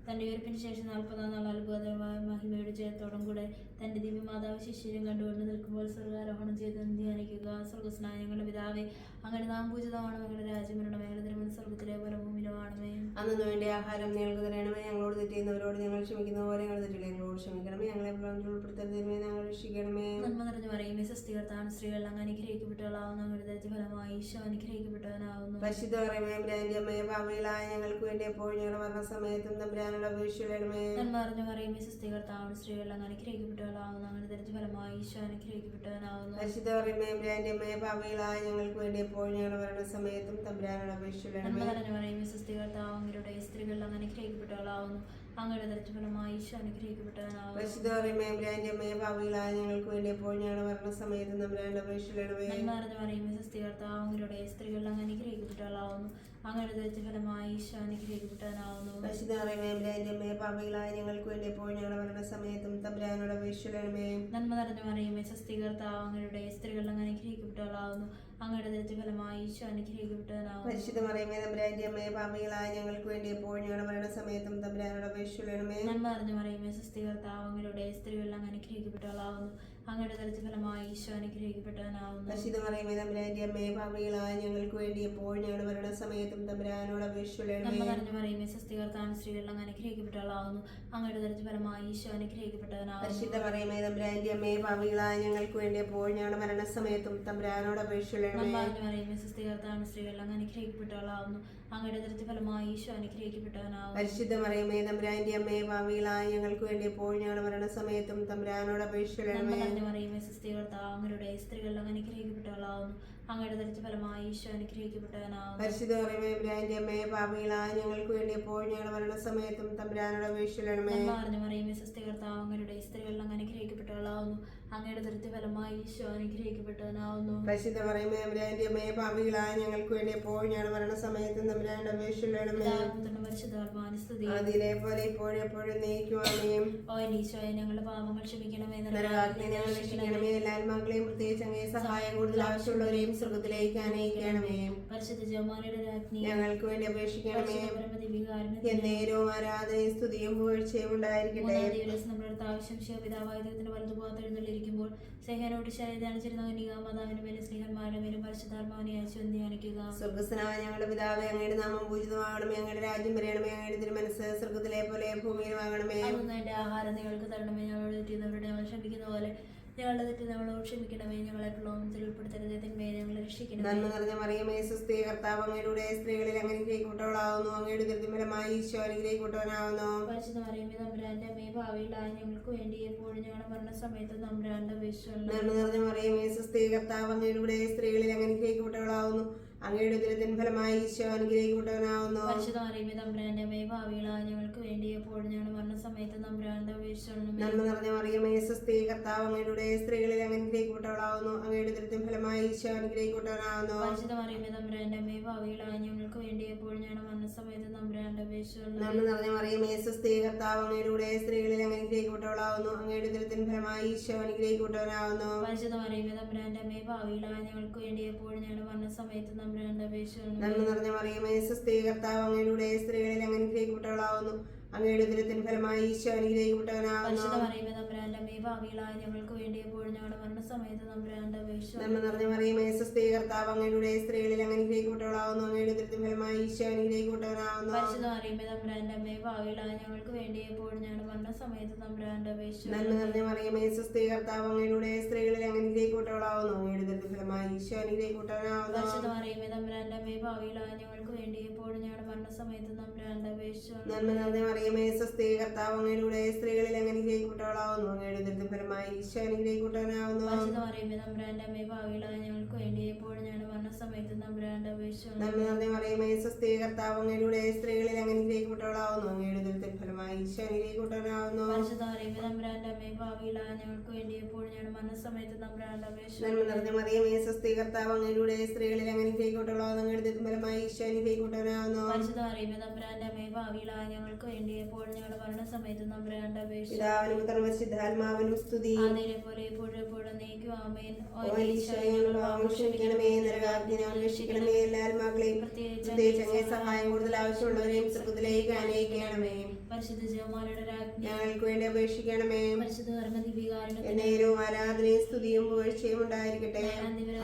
തന്റെ ഉയർപ്പിന് ശേഷം 40 നാൾ അത്ഭുതകരമായ മഹിമയുടെ ജയത്തോടും കൂടെ തന്റെ ദിവ്യമാതാവ് ശിഷ്യരും കണ്ടുകൊണ്ട് നിൽക്കുമ്പോൾ സ്വർഗാരോഹണം ചെയ്ത് ധ്യാനിക്കുക. സ്വർഗസ്നായ ഞങ്ങളുടെ പിതാവേ, അങ്ങനെ നാം പൂജിതമാണ്. ഞങ്ങളുടെ രാജ്യം വരണമേ, ഞങ്ങളുടെ തിരുമനസ് സ്വർഗത്തിലെ പോലെ ഭൂമിയിലുമാണമേ. അന്നു വേണ്ടി ആഹാരം ഞങ്ങൾക്ക് തരണമേ. ഞങ്ങളോട് തെറ്റിയുന്നവരോട് ഞങ്ങൾ ക്ഷമിക്കുന്ന പോലെ ഞങ്ങൾ തെറ്റുകൾ ഞങ്ങളോട് ക്ഷമിക്കണമേ. ഞങ്ങളെ പ്രപഞ്ചത്തിൽ ഉൾപ്പെടുത്തരുതേ, ഞങ്ങൾ രക്ഷിക്കണമേ. നന്മ നിറഞ്ഞു പറയുമേ, സ്വസ്തികർത്താൻ സ്ത്രീകൾ അങ്ങ് അനുഗ്രഹിക്കപ്പെട്ടവളാവുന്നു. അങ്ങയുടെ ദരിദ്രഫലമായി ഈശോ അനുഗ്രഹിക്കപ്പെട്ടവനാവുന്നു. പരിശുദ്ധ മറിയമേ, തമ്പുരാന്റെ അമ്മയെ, പാപികളായ ഞങ്ങൾക്ക് വേണ്ടി എപ്പോഴും ഞങ്ങളുടെ മരണസമയത്തും തമ്പുരാനോട് അപേക്ഷിക്കണമേ. നന്മ നിറഞ്ഞു പറയുമേ, സ്വസ്തികർത്താൻ സ്ത്രീകൾ അങ്ങ് അനുഗ്രഹിക്കപ്പെട്ടവളാവുന്നു. അങ്ങയുടെ ദരിദ്രഫലമായി ഈശോ അനുഗ്രഹിക്കപ്പെട്ടവനാവുന്നു. പരിശുദ്ധ മറിയമേ, തമ്പുരാന്റെ അമ്മയെ, പാപികളായ ഞങ്ങൾക്ക് വേണ്ടി എപ്പോഴും ഞങ്ങളുടെ മരണസമയത്തും തമ്പുരാനോട് അപേക്ഷിക്കണമേ. നന്മ നിറഞ്ഞു പറയുമേ, സ്വസ്തികർത്താവ് അങ്ങയുടെ സ്ത്രീകൾ അങ്ങ് അനുഗ്രഹിക്കപ്പെട്ടവളാവുന്നു. അങ്ങയുടെ ദരിദ്രഫലമായി ഈശോ അനുഗ്രഹിക്കപ്പെട്ടവനാവുന്നു. പരിശുദ്ധ മറിയമേ, തമ്പുരാന്റെ അമ്മയെ, പാപികളായ ഞങ്ങൾക്ക് വേണ്ടി എപ്പോഴും ഞങ്ങളുടെ മരണസമയത്തും തമ്പുരാനോട് അപേക്ഷിക്കണമേ. നന്മ നിറഞ്ഞു പറയുമേ, സ്വസ്തികർത്താവ് അങ്ങയുടെ സ്ത്രീകൾ അങ്ങ് അനുഗ്രഹിക്കപ്പെട്ടവളാവുന്നു. അങ്ങയുടെ ദരിദ്രഫലമായി ഈശോ അനുഗ്രഹിക്കപ്പെട്ടവനാവുന്നു. പരിശുദ്ധ മറിയമേ, തമ്പുരാന്റെ അമ്മയെ, പാപികളായ ഞങ്ങൾക്ക് വേണ്ടി എപ്പോഴും ഞങ്ങളുടെ മരണസമയത്തും തമ്പുരാനോട് അപേക്ഷിക്കണമേ. നന്മ നിറഞ്ഞു പറയുമേ, സ്വസ്തികർത്താവ് അങ്ങയുടെ സ്ത്രീകൾ അങ്ങ് അനുഗ്രഹിക്കപ്പെട്ടവളാവുന്നു. അങ്ങയുടെ ദരിദ്രഫലമായി ഈശോ അനുഗ്രഹിക്കപ്പെട്ടവനാവുന്നു. പരിശുദ്ധ മറിയമേ, തമ്പുരാന്റെ അമ്മയെ, പാപികളായ ഞങ്ങൾക്ക് വേണ്ടി എപ്പോഴും ഞങ്ങളുടെ മരണസമയത്തും തമ്പുരാനോട് അപേക്ഷിക്കണമേ. നന്മ നിറഞ്ഞു പറയുമേ, സ്വസ്തികർത്താവ് അങ്ങയുടെ സ്ത്രീകൾ അങ്ങ് അനുഗ്രഹിക്കപ്പെട്ടവളാവുന്നു. അങ്ങയുടെ ദരിദ്രഫലമായി ഈശോ അനുഗ്രഹിക്കപ്പെട്ടവനാവുന്നു. പരിശുദ്ധ മറിയമേ, തമ്പുരാന്റെ അമ്മയെ, പാപികളായ ഞങ്ങൾക്ക് വേണ്ടി എപ്പോഴും ഞങ്ങളുടെ മരണസമയത്തും തമ്പുരാനോട് അപേക്ഷിക്കണമേ. നന്മ നിറഞ്ഞു പറയുമേ, സ്വസ്തികർത്താവ് സ്ത്രീകൾ അങ്ങ് അനുഗ്രഹിക്കപ്പെട്ടവളാവുന്നു. അങ്ങയുടെ ദരിദ്രഫലമായി ഈശോ അനുഗ്രഹിക്കപ്പെട്ടവനാവുന്നു. പരിശുദ്ധ മറിയമേ, തമ്പുരാന്റെ അമ്മയെ, പാപികളായ ഞങ്ങൾക്ക് വേണ്ടി എപ്പോഴും ഞങ്ങളുടെ മരണസമയത്തും തമ്പുരാനോട് അപേക്ഷിക്കണമേ. നന്മ നിറഞ്ഞു പറയുമേ, സ്വസ്തികർത്താവ് സ്ത്രീകൾ അങ്ങ് അനുഗ്രഹിക്കപ്പെട്ടവളാവുന്നു. അങ്ങയുടെ ദരിദ്രഫലമായി ഈശോ അനുഗ്രഹിക്കപ്പെട്ടവനാവുന്നു. പരിശുദ്ധ മറിയമേ, തമ്പുരാന്റെ അമ്മയെ, പാപികളായ ഞങ്ങൾക്ക് വേണ്ടി എപ്പോഴും ഞങ്ങളുടെ മരണസമയത്തും തമ്പുരാനോട് അപേക്ഷിക്കണമേ. നന്മ പറയുമേ, സ്വസ്തികർത്താവ് അങ്ങയുടെ സ്ത്രീകൾ അങ്ങ് അനുഗ്രഹിക്കപ്പെട്ടവളാവുന്നു. അങ്ങയുടെ ദരിദ്രഫലമായി ഈശോ അനുഗ്രഹിക്കപ്പെട്ടവനാവുന്നു. പരിശുദ്ധ മറിയമേ, തമ്പുരാന്റെ അമ്മയെ, പാപികളായ ഞങ്ങൾക്ക് വേണ്ടി എപ്പോഴും ഞങ്ങളുടെ മരണസമയത്തും തമ്പുരാനോട് അപേക്ഷിക്കണമേ. നന്മ പറയുമേ, സ്വസ്തികർത്താവ് അങ്ങയുടെ സ്ത്രീകൾ അങ്ങ് അനുഗ്രഹിക്കപ്പെട്ടവളാവുന്നു. അങ്ങയുടെ ദരിദ്രഫലമായി ഈശോ അനുഗ്രഹിക്കപ്പെട്ടവനാവുന്നു. പരിശുദ്ധ മറിയമേ, തമ്പുരാന്റെ അമ്മയെ, പാപികളായ ഞങ്ങൾക്ക് വേണ്ടി എപ്പോഴും ഞങ്ങളുടെ മരണസമയത്തും തമ്പുരാനോട് അപേക്ഷിക്കണമേ. പരിശുദ്ധാത്മാവിന് സ്തുതി. ആദിയിലെ പോലെ ഇപ്പോഴും എപ്പോഴും നീക്കുവാനേ. ഓ ഈശോയെ, ഞങ്ങളുടെ പാപങ്ങൾ ക്ഷമിക്കണമേ, നരകാഗ്നി ഞങ്ങൾ രക്ഷിക്കണമേ. എല്ലാ ആത്മാക്കളെയും പ്രത്യേകിച്ച് അങ്ങേ സഹായം കൂടുതൽ ആവശ്യമുള്ളവരെയും സ്വർഗ്ഗത്തിലേക്ക് അനയിക്കണമേ. പരിശുദ്ധ ജപമാലയുടെ രാജ്ഞി ഞങ്ങൾക്ക് വേണ്ടി അപേക്ഷിക്കണമേ. പരമദിവ്യകാരുണ്യത്തിന് എന്നേരവും ആരാധനയും സ്തുതിയും പുകഴ്ചയും ഉണ്ടായിരിക്കട്ടെ. പിതാവായ ദൈവത്തിന്റെ വലതുഭാഗത്ത് എഴുന്നള്ളിരിക്കുമ്പോൾ സഹനോട് ധ്യാനിച്ചിരുന്ന കന്യകാമാതാവിന്റെ മേലും സ്നേഹന്മാരുടെ മേലും പരിശുദ്ധാത്മാവിനെ അയച്ചു ധ്യാനിക്കുക. സ്വർഗ്ഗസ്ഥനായ ഞങ്ങളുടെ പിതാവേ, അങ്ങയുടെ നാമം പൂജിതമാകണമേ. അങ്ങയുടെ രാജ്യം വരണമേ. അങ്ങയുടെ തിരുമനസ്സ് സ്വർഗ്ഗത്തിലെ പോലെ ഭൂമിയിലുമാകണമേ. അതൊന്നും എന്റെ ആഹാരം നിങ്ങൾക്ക് തരണമേ. ഞങ്ങളോട് തെറ്റിയവരുടെ ഞങ്ങൾ ക്ഷമിക്കുന്ന പോലെ ഞങ്ങളുടെ തെറ്റ് ഞങ്ങളോട് ക്ഷമിക്കണമേ. ഞങ്ങളെ പ്രലോഭനത്തിൽ ഉൾപ്പെടുത്തരുതേ, തിന്മയെ ഞങ്ങളെ രക്ഷിക്കണമേ. നന്മ നിറഞ്ഞ മറിയമേ, സ്വസ്തി, കർത്താവ് അങ്ങയുടെ സ്ത്രീകളിൽ അങ്ങ് അനുഗ്രഹിക്കപ്പെട്ടവളാവുന്നു. അങ്ങയുടെ ദരിദ്രഫലമായി ഈശോ അനുഗ്രഹിക്കപ്പെട്ടവനാവുന്നു. പരിശുദ്ധ മറിയമേ, തമ്പുരാന്റെ അമ്മേ, ഭാവിയിലായ ഞങ്ങൾക്ക് വേണ്ടി എപ്പോഴും ഞങ്ങളുടെ മരണസമയത്ത് തമ്പുരാന്റെ അപേക്ഷിച്ചുകൊള്ളണമേ. നന്മ നിറഞ്ഞ മറിയമേ, സ്വസ്തി, കർത്താവ് അങ്ങയുടെ സ്ത്രീകളിൽ അങ്ങ് അനുഗ്രഹിക്കപ്പെട്ടവളാവുന്നു. അങ്ങയുടെ ദുരിതത്തിൻ ഫലമായി ഈശോ അനുഗ്രഹിക്കപ്പെട്ടവനാവുന്നു. പരിശുദ്ധ മറിയമേ, തമ്പുരാന്റെ അമ്മേ, ഭാവിയിലായ ഞങ്ങൾക്ക് വേണ്ടി എപ്പോഴും ഞങ്ങളുടെ മരണസമയത്ത് തമ്പുരാന്റെ അപേക്ഷിച്ചുകൊള്ളണമേ. നന്മ നിറഞ്ഞ മറിയമേ, സ്വസ്തി, കർത്താവ് അങ്ങയുടെ സ്ത്രീകളിൽ അങ്ങ് അനുഗ്രഹിക്കപ്പെട്ടവളാവുന്നു. അങ്ങയുടെ ദുരിതത്തിൻ ഫലമായി ഈശോ അനുഗ്രഹിക്കപ്പെട്ടവനാവുന്നു. പരിശുദ്ധ മറിയമേ, തമ്പുരാന്റെ അമ്മേ, ഭാവിയിലായ ഞങ്ങൾക്ക് വേണ്ടി എപ്പോഴും ഞങ്ങളുടെ മരണസമയത്ത് തമ്പുരാന്റെ അപേക്ഷിച്ചുകൊള്ളണമേ. നന്മ നിറഞ്ഞ മറിയമേ, സ്വസ്തി, കർത്താവ് അങ്ങയുടെ സ്ത്രീകളിൽ അങ്ങ് അനുഗ്രഹിക്കപ്പെട്ടവളാവുന്നു. അങ്ങയുടെ ദുരിതത്തിൻ ഫലമായി ഈശോ അനുഗ്രഹിക്കപ്പെട്ടവനാവുന്നു. പരിശുദ്ധ മറിയമേ, തമ്പുരാന്റെ അമ്മേ, ഭാവിയിലായ ഞങ്ങൾക്ക് വേണ്ടി എപ്പോഴും ഞങ്ങളുടെ മരണസമയത്ത് തമ്പുരാന്റെ അപേക്ഷിച്ചുകൊള്ളണമേ. നന്മ നിറഞ്ഞ മറിയമേ, സ്വസ്തി, കർത്താവ് അങ്ങയുടെ സ്ത്രീകളിൽ അങ്ങ് അനുഗ്രഹിക്കപ്പെട്ടവളാവുന്നു. അങ്ങയുടെ ഉദരത്തിൻ ഫലമായി ഈശോ അനുഗ്രഹിക്കപ്പെട്ടവനാകുന്നു. പരിശുദ്ധ മറിയമേ തമ്പുരാന്റെ അമ്മേ പാപികളായ ഞങ്ങൾക്ക് വേണ്ടി എപ്പോഴും ഞങ്ങളുടെ മരണസമയത്ത് തമ്പുരാന്റെ അപേക്ഷ. നന്മ നിറഞ്ഞ മറിയമേ സ്വസ്തി, കർത്താവ് അങ്ങയുടെ സ്ത്രീകളിൽ അങ്ങ് അനുഗ്രഹിക്കപ്പെട്ടവളാകുന്നു. അങ്ങയുടെ ഉദരത്തിൻ ഫലമായി ഈശോ അനുഗ്രഹിക്കപ്പെട്ടവനാകുന്നു. പരിശുദ്ധ മറിയമേ തമ്പുരാന്റെ അമ്മേ പാപികളായ ഞങ്ങൾക്ക് വേണ്ടി എപ്പോഴും ഞങ്ങളുടെ മരണസമയത്ത് തമ്പുരാന്റെ അപേക്ഷ. നന്മ നിറഞ്ഞ മറിയമേ സ്വസ്തി, കർത്താവ് അങ്ങയുടെ സ്ത്രീകളിൽ അങ്ങ് അനുഗ്രഹിക്കപ്പെട്ടവളാകുന്നു. അങ്ങയുടെ ഉദരത്തിൻ ഫലമായി ഈശോ അനുഗ്രഹിക്കപ്പെട്ടവനാകുന്നു. പരിശുദ്ധ മറിയമേ തമ്പുരാന്റെ അമ്മേ പാപികളായ ഞങ്ങൾക്ക് വേണ്ടി എപ്പോഴും ഞങ്ങളുടെ മരണസമയത്ത് തമ്പുരാന്റെ അപേക്ഷ. നന്മ നിറഞ്ഞ മറിയമേ സ്വസ്തി, കർത്താവ് അങ്ങയുടെ സ്ത്രീകളിൽ അങ്ങ് അനുഗ്രഹിക്കപ്പെട്ടവളാകുന്നു. അങ്ങയുടെ ഉദരത്തിൻ ഫലമായി ഈശോ അനുഗ്രഹിക്കപ്പെട്ടവനാകുന്നു. പരിശുദ്ധ മറിയമേ തമ്പുരാന്റെ അമ്മേ പാപികളായ ഞങ്ങൾക്ക് വേണ്ടി എപ്പോഴും ഞങ്ങളുടെ മരണസമയത്ത് തമ്പുരാന്റെ അപേക്ഷ. നന്മ നിറഞ്ഞ മറിയമേ സ്വസ്തി, കർത്താവ് അങ്ങയുടെ സ്ത്രീകളിൽ അങ്ങ് അനുഗ്രഹിക്കപ്പെട്ടവളാകുന്നു. അങ്ങയുടെ ഉദരത്തിൻ ഫലമായി ഈശോ അനുഗ്രഹിക്കപ്പെട്ടവനാകുന്നു. പരിശുദ്ധ മറിയമേ തമ്പുരാന്റെ അമ്മേ പാപികളായ ഞങ്ങൾക്ക് വേണ്ടി എപ്പോഴും ഞങ്ങളുടെ മരണസമയത്ത് തമ്പുരാന്റെ അപേക്ഷ. നന്മ നിറഞ്ഞ മറിയമേ സ്വസ്തി, കർത്താവ് അങ്ങയുടെ സ്ത്രീകളിൽ അങ്ങ് അനുഗ്രഹിക്കപ്പെട്ടവളാകുന്നു. അങ്ങയുടെ ഉദരത്തിൻ ഫലമായി ഈശോ അനുഗ്രഹിക്കപ്പെട്ടവനാകുന്നു. പരിശുദ്ധ മറിയമേ തമ്പുരാന്റെ അമ്മേ പാപികളായ ഞങ്ങൾക്ക് വേണ്ടി എപ്പോഴും ഞങ്ങളുടെ മരണസമയത്ത് തമ്പുരാന്റെ അപേക്ഷ. പിതാവിനും പുത്രനും പരിശുദ്ധാത്മാവിനും സ്തുതി. ആദിയിലെ പോലെ ഇപ്പോഴും എപ്പോഴും എന്നേക്കും ആമേൻ. ഓ ഈശോയെ, ഞങ്ങളുടെ പാപങ്ങൾ ക്ഷമിക്കണമേ, നരകാഗ്നി ഞങ്ങളെ രക്ഷിക്കണമേ, എല്ലാ ആത്മാക്കളെയും പ്രത്യേകിച്ച് അങ്ങേ സഹായം കൂടുതൽ ആവശ്യമുള്ളവരെയും സ്വർഗ്ഗത്തിലേക്ക് അനയിക്കണമേ. പരിശുദ്ധ ജപമാലയുടെ രാജ്ഞി ഞങ്ങൾക്ക് വേണ്ടി അപേക്ഷിക്കണമേ. പരിശുദ്ധ കർമ്മദീപികാരണത്തിന് എന്നേരവും ആരാധനയും സ്തുതിയും പുകഴ്ചയും ഉണ്ടായിരിക്കട്ടെ.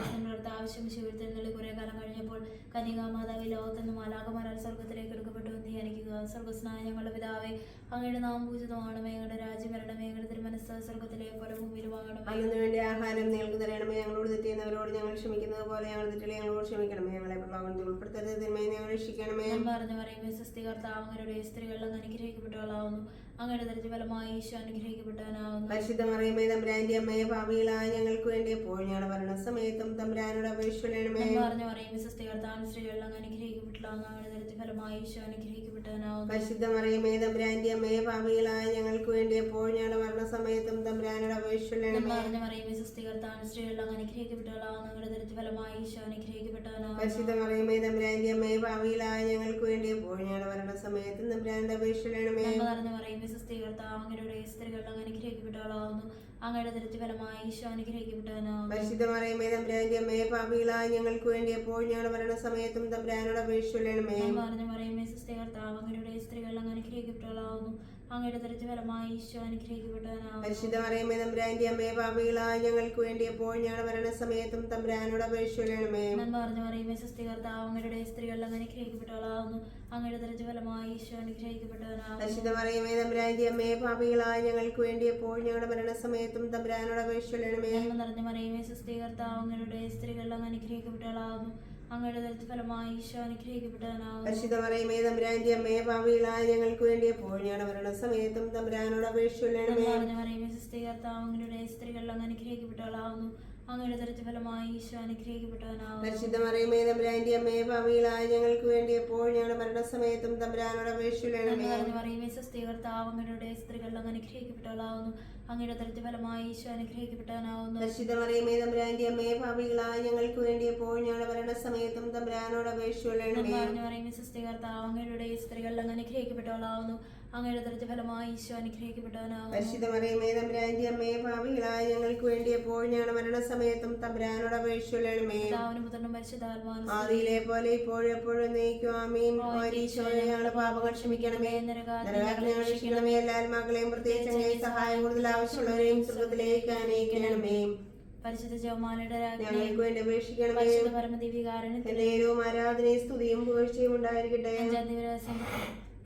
ആവശ്യം ശിവത്തിൽ കുറെ കാലം കഴിഞ്ഞപ്പോൾ കന്യകാമാതാവ് ലോകത്തുനിന്ന് മാലാഖമാരാൽ സ്വർഗത്തിലേക്ക് എടുക്കപ്പെട്ടു എന്ന് ധ്യാനിക്കുക. സ്വർഗസ്നായ ഞങ്ങളുടെ പിതാവേ, അങ്ങയുടെ നാമം പൂജിതമാണമേ, അങ്ങയുടെ രാജ്യം വരണമേ, അങ്ങയുടെ തിരുമനസ്സ് സ്വർഗത്തിലെ പോലെ ഭൂമിയിലുമാകണമേ. അന്നു വേണ്ടി ആഹാരം നിങ്ങൾക്ക് തരണമേ. ഞങ്ങളോട് തെറ്റിയുന്നവരോട് ഞങ്ങൾ ക്ഷമിക്കുന്നത് പോലെ ഞങ്ങളുടെ തെറ്റുകളെ ഞങ്ങളോട് ക്ഷമിക്കണമേ. ഞങ്ങളെ പ്രലോഭനത്തിൽ ഉൾപ്പെടുത്തരുത്, തിന്മയെ ഞങ്ങൾ രക്ഷിക്കണമേ. ഞാൻ പറഞ്ഞു പറയുമേ സ്വസ്തി, കർത്താവ് അങ്ങയുടെ സ്ത്രീകളിൽ അങ്ങ് അനുഗ്രഹിക്കപ്പെട്ടവളാവുന്നു. അങ്ങയുടെ ദരിദ്ര ഫലമായി ഈശോ അനുഗ്രഹിക്കപ്പെട്ടവനാവുന്നു. പരിശുദ്ധ മറിയമേ തമ്പുരാന്റെ അമ്മയെ, പാപികളായ ഞങ്ങൾക്ക് വേണ്ടി എപ്പോഴും ഞങ്ങളുടെ മരണസമയത്തും തമ്പുരാനോട് അപേക്ഷിക്കണമേ. ഞാൻ പറഞ്ഞു പറയുമേ സ്വസ്തി, കർത്താവ് സ്ത്രീകളിൽ അങ്ങ് അനുഗ്രഹിക്കപ്പെട്ടവളാവുന്നു. അങ്ങയുടെ ദരിദ്ര ഫലമായി ഈശോ അനുഗ്രഹിക്കപ്പെട്ടവനാവുന്നു. പരിശുദ്ധ മറിയമേ തമ്പുരാന്റെ അമ്മയെ, പാപികളായ ഞങ്ങൾക്ക് വേണ്ടി എപ്പോഴും ഞങ്ങളുടെ മരണസമയത്തും തമ്പുരാനോട് അപേക്ഷിക്കണമേ. പറഞ്ഞു പറയുമേ സ്വസ്തി, കർത്താവ് സ്ത്രീകളിൽ അങ്ങ് അനുഗ്രഹിക്കപ്പെട്ടവളാവുന്നു. അങ്ങയുടെ ദരിദ്ര ഫലമായി ഈശോ അനുഗ്രഹിക്കപ്പെട്ടവനാവുന്നു. പരിശുദ്ധ മറിയമേ തമ്പുരാന്റെ അമ്മയെ, പാപികളായ ഞങ്ങൾക്ക് വേണ്ടി എപ്പോഴും ഞങ്ങളുടെ മരണസമയത്തും തമ്പുരാനോട് അപേക്ഷിക്കണമേ. പറഞ്ഞു പറയുമേ സ്വസ്തി, കർത്താവ് അങ്ങയുടെ സ്ത്രീകളിൽ അങ്ങ് അനുഗ്രഹിക്കപ്പെട്ടവളാവുന്നു. അങ്ങയുടെ ദരിദ്ര ഫലമായി ഈശോ അനുഗ്രഹിക്കപ്പെട്ടവനാവുന്നു. പരിശുദ്ധ മറിയമേ തമ്പുരാന്റെ അമ്മയെ, പാപികളായ ഞങ്ങൾക്ക് വേണ്ടി എപ്പോഴും ഞങ്ങളുടെ മരണസമയത്തും തമ്പുരാനോട് അപേക്ഷിക്കണമേ. പറഞ്ഞു പറയുമേ സ്വസ്തി, കർത്താവ് അങ്ങയുടെ സ്ത്രീകളിൽ അങ്ങ് അനുഗ്രഹിക്കപ്പെട്ടവളാവുന്നു. അങ്ങയുടെ ദരിദ്ര ഫലമായി ഈശോ അനുഗ്രഹിക്കപ്പെട്ടവനാവുന്നു. പരിശുദ്ധ മറിയമേ തമ്പുരാന്റെ അമ്മയെ, പാപികളായ ഞങ്ങൾക്ക് വേണ്ടി എപ്പോഴും ഞങ്ങളുടെ മരണസമയത്തും തമ്പുരാനോട് അപേക്ഷിക്കണമേ. പറഞ്ഞു പറയുമേ സ്വസ്തി, കർത്താവ് അങ്ങയുടെ സ്ത്രീകളിൽ അങ്ങ് അനുഗ്രഹിക്കപ്പെട്ടവളാവുന്നു. അങ്ങയുടെ ദരിദ്ര ഫലമായി ഈശോ അനുഗ്രഹിക്കപ്പെട്ടവനാവുന്നു. പരിശുദ്ധ മറിയമേ തമ്പുരാന്റെ അമ്മയെ, പാപികളായ ഞങ്ങൾക്ക് വേണ്ടി എപ്പോഴും ഞങ്ങളുടെ മരണസമയത്തും തമ്പുരാനോട് അപേക്ഷിക്കണമേ. നിറഞ്ഞ മറിയമേ സ്വസ്തി, കർത്താവ് അങ്ങയുടെ സ്ത്രീകളിൽ അങ്ങ് അനുഗ്രഹിക്കപ്പെട്ടവളാവുന്നു. അങ്ങയുടെ ദരിദ്ര ഫലമായി ഈശോ അനുഗ്രഹിക്കപ്പെട്ടവനാവുന്നു. പരിശുദ്ധ മറിയമേ തമ്പുരാന്റെ അമ്മയെ, പാപികളായ ഞങ്ങൾക്ക് വേണ്ടി എപ്പോഴും ഞങ്ങളുടെ മരണസമയത്തും തമ്പുരാനോട് അപേക്ഷിക്കണമേ. മറിയമേ സ്വസ്തി, കർത്താവ് അങ്ങയുടെ സ്ത്രീകളിൽ അങ്ങ് അനുഗ്രഹിക്കപ്പെട്ടവളാവുന്നു. അങ്ങയുടെ ദരിദ്ര ഫലമായി ഈശോ അനുഗ്രഹിക്കപ്പെട്ടവനാവുന്നു. പരിശുദ്ധ മറിയമേ തമ്പുരാന്റെ അമ്മയെ, പാപികളായ ഞങ്ങൾക്ക് വേണ്ടി എപ്പോഴും ഞങ്ങളുടെ മരണസമയത്തും തമ്പുരാനോട് അപേക്ഷിക്കണമേ. മറിയമേ സ്വസ്തി, കർത്താവ് അങ്ങയുടെ സ്ത്രീകളിൽ അങ്ങ് അനുഗ്രഹിക്കപ്പെട്ടവളാവുന്നു. അങ്ങയുടെ ദരിദ്ര ഫലമായി ഈശോ അനുഗ്രഹിക്കപ്പെട്ടവനാവുന്നു. പരിശുദ്ധ മറിയമേ തമ്പുരാന്റെ അമ്മയെ, പാപികളായ ഞങ്ങൾക്ക് വേണ്ടി എപ്പോഴും ഞങ്ങളുടെ മരണസമയത്തും തമ്പുരാനോട് അപേക്ഷിക്കണമേ. മറിയമേ സ്വസ്തി, കർത്താവ് അങ്ങയുടെ സ്ത്രീകളിൽ അങ്ങ് അനുഗ്രഹിക്കപ്പെട്ടവളാവുന്നു. അങ്ങയുടെ ദരിദ്ര ഫലമായി ഈശോ അനുഗ്രഹിക്കപ്പെട്ടവനാവുന്നു. പരിശുദ്ധ മറിയമേ തമ്പുരാന്റെ അമ്മയെ, പാപികളായ ഞങ്ങൾക്ക് വേണ്ടി എപ്പോഴും ഞങ്ങളുടെ മരണസമയത്തും തമ്പുരാനോട് അപേക്ഷിക്കണമേ. പിതാവിനും പുത്രനും പരിശുദ്ധാത്മാവിനും ആദിയിലെ പോലെ ഇപ്പോഴും എപ്പോഴും എന്നേക്കും ആമേൻ. ഓ ഈശോയെ, ഞങ്ങളുടെ പാപങ്ങൾ ക്ഷമിക്കണമേ, നരകാഗ്നി ഞങ്ങളെ രക്ഷിക്കണമേ, എല്ലാ ആത്മാക്കളെയും പ്രത്യേകിച്ച് അങ്ങേ സഹായം കൂടുതൽ ആവശ്യമുള്ളവരെയും സ്വർഗ്ഗത്തിലേക്ക് അനയിക്കണമേ. പരിശുദ്ധ ജപമാലയുടെ രാജ്ഞി ഞങ്ങൾക്ക് വേണ്ടി അപേക്ഷിക്കണമേ. പരിശുദ്ധ പരമദിവ്യകാരുണ്യത്തിൽ എന്നേരവും ആരാധനയും സ്തുതിയും പുകഴ്ചയും ഉണ്ടായിരിക്കട്ടെ.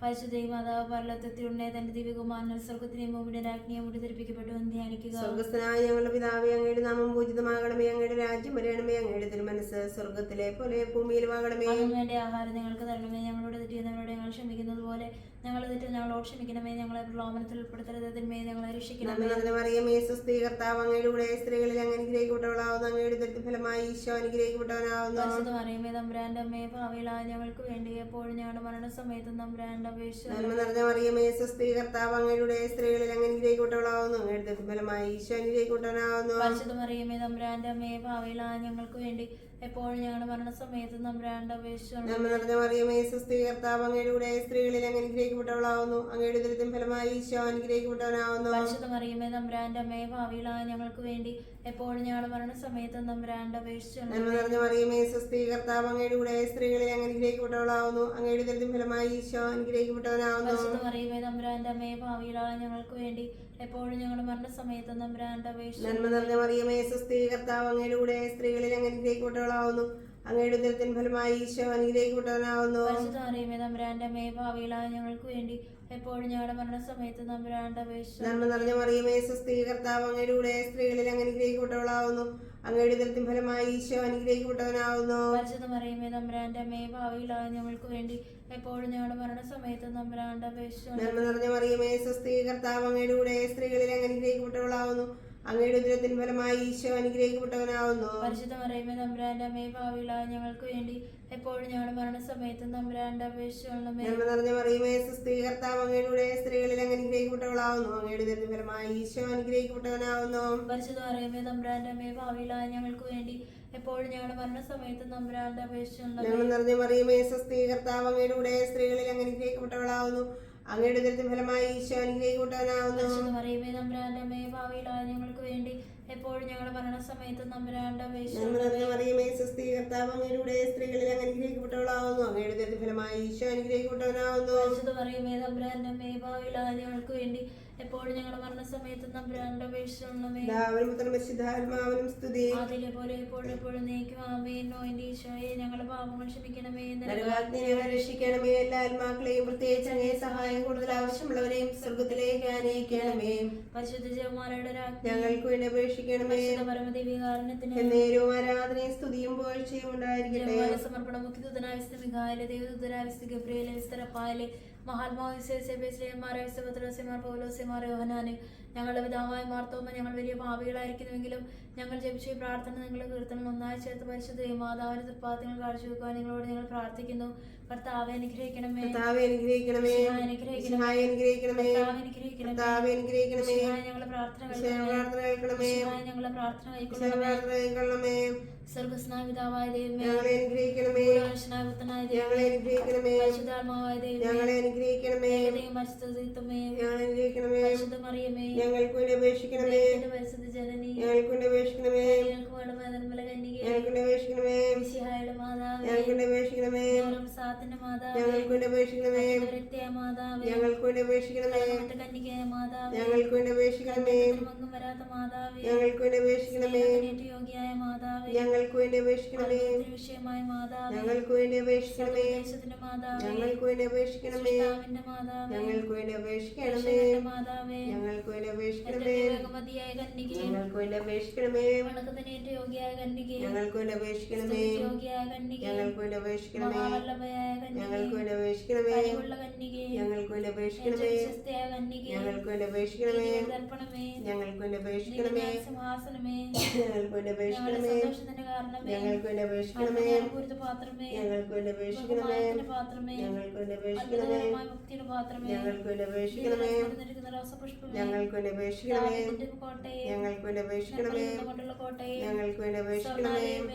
പരിശുദ്ധ മാതാവ് പരലോകത്തെത്തിയുടനെ തന്റെ ദിവ്യകുമാരൻ സ്വർഗത്തിനെയും ഭൂമിയുടെ രാജ്ഞിയെ മുടിധരിപ്പിക്കപ്പെട്ടു എന്ന് ധ്യാനിക്കുക. സ്വർഗ്ഗസ്ഥനായ ഞങ്ങളുടെ പിതാവേ, അങ്ങയുടെ നാമം പൂജിതമാകണമേ, അങ്ങയുടെ രാജ്യം വരണമേ, അങ്ങയുടെ തിരുമനസ്സ് സ്വർഗ്ഗത്തിലെ പോലെ ഭൂമിയിലുമാകണമേ. അതിനു വേണ്ടി ആഹാരം ഞങ്ങൾക്ക് തരണമേ. ഞങ്ങളോട് തെറ്റിയുന്നവരോട് ഞങ്ങൾ ക്ഷമിക്കുന്നത് പോലെ ഞങ്ങളുടെ തെറ്റ് ഞങ്ങളോട് ക്ഷമിക്കണമേ. ഞങ്ങളെ പ്രലോഭനത്തിൽ ഉൾപ്പെടുത്തരുത്, തിന്മയെ ഞങ്ങളെ രക്ഷിക്കണമേ. മറിയമേ സ്വസ്തി, കർത്താവ് അങ്ങയുടെ കൂടെ സ്ത്രീകളിൽ അങ്ങ് അനുഗ്രഹിക്കപ്പെട്ടവളാവുന്നു. അങ്ങയുടെ ദരിദ്ര ഫലമായി ഈശോ അനുഗ്രഹിക്കപ്പെട്ടവനാവുന്നു. പരിശുദ്ധ മറിയമേ തമ്പുരാന്റെ അമ്മയെ, പാപികളായ ഞങ്ങൾക്ക് വേണ്ടി എപ്പോഴും ഞങ്ങളുടെ മരണസമയത്തും തമ്പുരാന്റെ അപേക്ഷ. നന്മ നിറഞ്ഞ മറിയമേ സ്വസ്തി, കർത്താവ് അങ്ങയുടെ സ്ത്രീകളിൽ അങ്ങ് അനുഗ്രഹിക്കപ്പെട്ടവളാവുന്നു. അങ്ങയുടെ ദരിദ്ര ഫലമായി ഈശോ അനുഗ്രഹിക്കപ്പെട്ടവനാവുന്നു. പരിശുദ്ധ മറിയമേ തമ്പുരാന്റെ അമ്മയെ, പാപികളായ ഞങ്ങൾക്ക് വേണ്ടി എപ്പോഴും ഞങ്ങളുടെ മരണസമയത്ത് തമ്പുരാന്റെ അപേക്ഷിച്ചു. നന്മ നിറഞ്ഞ മറിയമേ സുസ്ഥി, കർത്താവ് അങ്ങയുടെ കൂടെ സ്ത്രീകളിൽ അങ്ങ് അനുഗ്രഹിക്കപ്പെട്ടവളാവുന്നു. അങ്ങയുടെ ഉദരത്തിൻ ഫലമായി ഈശോ അനുഗ്രഹിക്കപ്പെട്ടവനാവുന്നു. പരിശുദ്ധ മറിയമേ തമ്പുരാന്റെ അമ്മയെ, ഭാവിയിലായ ഞങ്ങൾക്ക് വേണ്ടി എപ്പോഴും ഞങ്ങളുടെ മരണസമയത്ത് തമ്പുരാന്റെ അപേക്ഷിച്ചു. നന്മ നിറഞ്ഞ മറിയമേ സുസ്ഥി, കർത്താവ് അങ്ങയുടെ കൂടെ സ്ത്രീകളിൽ അങ്ങ് അനുഗ്രഹിക്കപ്പെട്ടവളാവുന്നു. അങ്ങയുടെ ഉദരത്തിൻ ഫലമായി ഈശോ അനുഗ്രഹിക്കപ്പെട്ടവനാവുന്നു. പരിശുദ്ധ മറിയമേ തമ്പുരാന്റെ അമ്മയെ, ഭാവിയിലായ ഞങ്ങൾക്ക് വേണ്ടി എപ്പോഴും ഞങ്ങളുടെ മരണസമയത്ത് തമ്പുരാന്റെ അപേക്ഷിച്ചു. നന്മ നിറഞ്ഞ മറിയമേ സുസ്ഥി, കർത്താവ് അങ്ങയുടെ കൂടെ സ്ത്രീകളിൽ അങ്ങ് അനുഗ്രഹിക്കപ്പെട്ടവളാവുന്നു. അങ്ങയുടെ ഉദരത്തിൻ ഫലമായി ഈശോ അനുഗ്രഹിക്കപ്പെട്ടവനാവുന്നു. പരിശുദ്ധ മറിയമേ തമ്പുരാന്റെ അമ്മയെ, ഭാവിയിലായ ഞങ്ങൾക്ക് വേണ്ടി എപ്പോഴും ഞങ്ങളുടെ മരണസമയത്ത് തമ്പുരാന്റെ അപേക്ഷിച്ചു. നന്മ നിറഞ്ഞ മറിയമേ സുസ്ഥി, കർത്താവ് അങ്ങയുടെ കൂടെ സ്ത്രീകളിൽ അങ്ങ് അനുഗ്രഹിക്കപ്പെട്ടവളാവുന്നു. അങ്ങയുടെ ഉദരത്തിൻ ഫലമായി ഈശോ അനുഗ്രഹിക്കപ്പെട്ടവനാവുന്നു. പരിശുദ്ധ മറിയമേ തമ്പുരാന്റെ അമ്മയെ, ഭാവിയിലായ ഞങ്ങൾക്ക് വേണ്ടി എപ്പോഴും ഞങ്ങളുടെ മരണസമയത്ത് തമ്പുരാന്റെ അപേക്ഷിച്ചു. നന്മ നിറഞ്ഞ മറിയമേ സുസ്ഥി, കർത്താവ് അങ്ങയുടെ കൂടെ സ്ത്രീകളിൽ അങ്ങ് അനുഗ്രഹിക്കപ്പെട്ടവളാവുന്നു. അങ്ങയുടെ ഉദരത്തിൻ ഫലമായി ഈശോ അനുഗ്രഹിക്കപ്പെട്ടവനാവുന്നു. പരിശുദ്ധ മറിയമേ തമ്പുരാന്റെ അമ്മയെ, ഭാവിയിലായ ഞങ്ങൾക്ക് വേണ്ടി എപ്പോഴും ഞങ്ങളുടെ മരണസമയത്ത് തമ്പുരാന്റെ അപേക്ഷിച്ചു. നന്മ നിറഞ്ഞ മറിയമേ സുസ്ഥി, കർത്താവ് അങ്ങയുടെ കൂടെ സ്ത്രീകളിൽ അങ്ങ് അനുഗ്രഹിക്കപ്പെട്ടവളാവുന്നു. അങ്ങയുടെ ഉദരത്തിൻ ഫലമായി ഈശോ അനുഗ്രഹിക്കപ്പെട്ടവനാവുന്നു. പരിശുദ്ധ മറിയമേ തമ്പുരാന്റെ അമ്മയെ, ഭാവിയിലായ ഞങ്ങൾക്ക് വേണ്ടി എപ്പോഴും ഞങ്ങളുടെ മരണസമയത്ത് തമ്പുരാന്റെ അപേക്ഷിച്ചു. നന്മ നിറഞ്ഞ മറിയമേ സുസ്ഥി, കർത്താവ് അങ്ങയുടെ കൂടെ സ്ത്രീകളിൽ അങ്ങ് അനുഗ്രഹിക്കപ്പെട്ടവളാവുന്നു. അങ്ങയുടെ ഉദരത്തിൻ ഫലമായി ഈശോ അനുഗ്രഹിക്കപ്പെട്ടവനാവുന്നു. പരിശുദ്ധ മറിയമേ തമ്പുരാന്റെ അമ്മയെ, ഭാവിയിലായ ഞങ്ങൾക്ക് വേണ്ടി എപ്പോഴും ഞങ്ങളുടെ മരണസമയത്ത് തമ്പുരാന്റെ അപേക്ഷിച്ചു. നന്മ നിറഞ്ഞ മറിയമേ സുസ്ഥി, കർത്താവ് അങ്ങയുടെ കൂടെ സ്ത്രീകളിൽ അങ്ങ് അനുഗ്രഹിക്കപ്പെട്ടവളാവുന്നു. അങ്ങയുടെ ഉദരത്തിൻ ഫലമായി ഈശോ അനുഗ്രഹിക്കപ്പെട്ടവനാവുന്നു. പരിശുദ്ധ മറിയമേ തമ്പുരാന്റെ അമ്മയെ, ഭാവിയിലായ ഞങ്ങൾക്ക് വേണ്ടി എപ്പോഴും ഞങ്ങളുടെ മരണസമയത്ത് തമ്പുരാന്റെ അപേക്ഷിച്ചു. പിതാവിനും പുത്രനും പരിശുദ്ധാത്മാവിനും സ്തുതി. അതിലെ പോലെ എപ്പോഴും എപ്പോഴും നീക്കും. ആമേൻ. എന്റെ ഈശോയെ, ഞങ്ങളുടെ പാപങ്ങൾ ക്ഷമിക്കണമേ. നരകാഗ്നി ഞങ്ങളെ രക്ഷിക്കണമേ. എല്ലാ ആത്മാക്കളെയും പ്രത്യേകിച്ച് അങ്ങേ സഹായം കൂടുതൽ ആവശ്യമുള്ളവരെയും സ്വർഗത്തിലേക്ക് ആനയിക്കണമേ. പരിശുദ്ധ ജപമാലയുടെ രാജ്ഞി, ഞങ്ങൾക്ക് വേണ്ടി അപേക്ഷിക്കണമേ. പരമദിവ്യകാരുണ്യത്തിന് എന്നേരവും ആരാധനയും സ്തുതിയും പുകഴ്ചയും ഉണ്ടായിരിക്കട്ടെ. ജപമാല സമർപ്പണം. മുഖ്യദൂതനായ വിശുദ്ധ മിഖായേലെ, ദൈവദൂതനായ വിശുദ്ധ ഗബ്രിയേലെ, വിശുദ്ധ റഫായേലെ, മഹാത്മാവായ വിശുദ്ധ പൗലോസ്യമാർ, പത്രോസ്യമാർ, യോഹന്നാന്, ഞങ്ങളുടെ പിതാവായ മാർത്തോമ, ഞങ്ങൾ വലിയ പാപികളായിരിക്കുന്നുവെങ്കിലും ഞങ്ങൾ ജപിച്ച ഈ പ്രാർത്ഥന നിങ്ങളുടെ കീർത്തനം ഒന്നായി ചേർത്ത് പരിശുദ്ധ മാതാവിന്റെ തൃപ്പാദങ്ങൾ കാഴ്ചവെക്കുവാൻ നിങ്ങളോട് ഞങ്ങൾ പ്രാർത്ഥിക്കുന്നു. കർത്താവെ അനുഗ്രഹിക്കണമേ. കർത്താവെ അനുഗ്രഹിക്കണമേ. അനുഗ്രഹിക്കണമേ. അനുഗ്രഹിക്കണമേ. അനുഗ്രഹിക്കണമേ. കർത്താവെ അനുഗ്രഹിക്കണമേ. ഞങ്ങളുടെ പ്രാർത്ഥന കേൾക്കണമേ. ഞങ്ങളുടെ പ്രാർത്ഥന കേൾക്കണമേ. സ്വർഗസ്നായ പിതാവായ ദൈവമേ, ഞങ്ങളെ അനുഗ്രഹിക്കണമേ. പുത്രനായ പുത്രനായ ഞങ്ങളെ അനുഗ്രഹിക്കണമേ. പരിശുദ്ധാത്മാവായ ദൈവമേ, ഞങ്ങളെ അനുഗ്രഹിക്കണമേ. പരിശുദ്ധമേ, ഞങ്ങളെ അനുഗ്രഹിക്കണമേ. പരിശുദ്ധ മറിയമേ, ഞങ്ങൾക്ക് വേണ്ടി അപേക്ഷിക്കണമേ. പരിശുദ്ധ ജനനി, ഞങ്ങൾക്ക് വേണ്ടി അപേക്ഷിക്കണമേ. ഞങ്ങൾക്ക് വേണ്ടമായ നിർമ്മല കന്യകേ, ഞങ്ങൾക്ക് വേണ്ടി അപേക്ഷിക്കണമേ. മിശിഹായുടെ മാതാവേ, ഞങ്ങൾക്ക് വേണ്ടി അപേക്ഷിക്കണമേ. സാത്തിന്റെ മാതാവേ, ഞങ്ങൾക്ക് വേണ്ടി അപേക്ഷിക്കണമേ. വരത്തെയ മാതാവേ, ഞങ്ങൾക്ക് വേണ്ടി അപേക്ഷിക്കണമേ. കന്യകയായ മാതാവേ, ഞങ്ങൾക്ക് വേണ്ടി അപേക്ഷിക്കണമേ. മങ്ങും വരാത്ത മാതാവേ, ഞങ്ങൾക്ക് വേണ്ടി അപേക്ഷിക്കണമേ. യോഗ്യയായ മാതാവേ, ഞങ്ങൾക്ക് വേണ്ടി അപേക്ഷിക്കണമേ. വിഷയമായ മാതാവേ, ഞങ്ങൾക്ക് വേണ്ടി അപേക്ഷിക്കണമേ. ദേശത്തിന്റെ മാതാവേ, ഞങ്ങൾക്ക് വേണ്ടി അപേക്ഷിക്കണമേ. കർത്താവിന്റെ മാതാവേ, ഞങ്ങൾക്ക് വേണ്ടി അപേക്ഷിക്കണമേ. മാതാവേ, ഞങ്ങൾക്ക് വേണ്ടി അപേക്ഷിക്കണമേ. മതിയായ കന്യകേ, ഞങ്ങൾക്ക് വേണ്ടി അപേക്ഷിക്കണമേ. വണക്കത്തിനേറ്റ യോഗ്യയായ കന്യകേ, ഞങ്ങൾക്ക് വേണ്ടി അപേക്ഷിക്കണമേ. യോഗ്യയായ കന്യകേ, ഞങ്ങൾക്ക് വേണ്ടി അപേക്ഷിക്കണമേ. മഹാവല്ലഭയായ ഞങ്ങൾക്ക് കന്യകേ, വേണ്ടി അപേക്ഷിക്കണമേ. കഴിവുള്ള കന്യകേ, ഞങ്ങൾക്ക് വേണ്ടി അപേക്ഷിക്കണമേ. വിശ്വസ്തയായ കന്യകേ, ഞങ്ങൾക്ക് വേണ്ടി അപേക്ഷിക്കണമേ. ദർപ്പണമേ, ഞങ്ങൾക്ക് വേണ്ടി അപേക്ഷിക്കണമേ. സിംഹാസനമേ, ഞങ്ങൾക്ക് വേണ്ടി അപേക്ഷിക്കണമേ. സന്തോഷത്തിന്റെ കാരണമേ, ഞങ്ങൾക്ക് വേണ്ടി അപേക്ഷിക്കണമേ. പൂരിത പാത്രമേ, ഞങ്ങൾക്ക് വേണ്ടി അപേക്ഷിക്കണമേ. ബഹുമാനത്തിന്റെ പാത്രമേ, ഞങ്ങൾക്ക് വേണ്ടി അപേക്ഷിക്കണമേ. അത്ഭുതകരമായ ഭക്തിയുടെ പാത്രമേ, ഞങ്ങൾക്ക് വേണ്ടി അപേക്ഷിക്കണമേ. നിൽക്കുന്ന റോസപുഷ്പമേ, ഞങ്ങൾക്ക് വേണ്ടി അപേക്ഷിക്കണമേ. ദാവീദിന്റെ കോട്ടയെ, ഞങ്ങൾക്ക് വേണ്ടി അപേക്ഷിക്കണമേ. കൊണ്ടുള്ള കോട്ടയെ, ഞങ്ങൾക്ക് വേണ്ടി അപേക്ഷിക്കണമേ.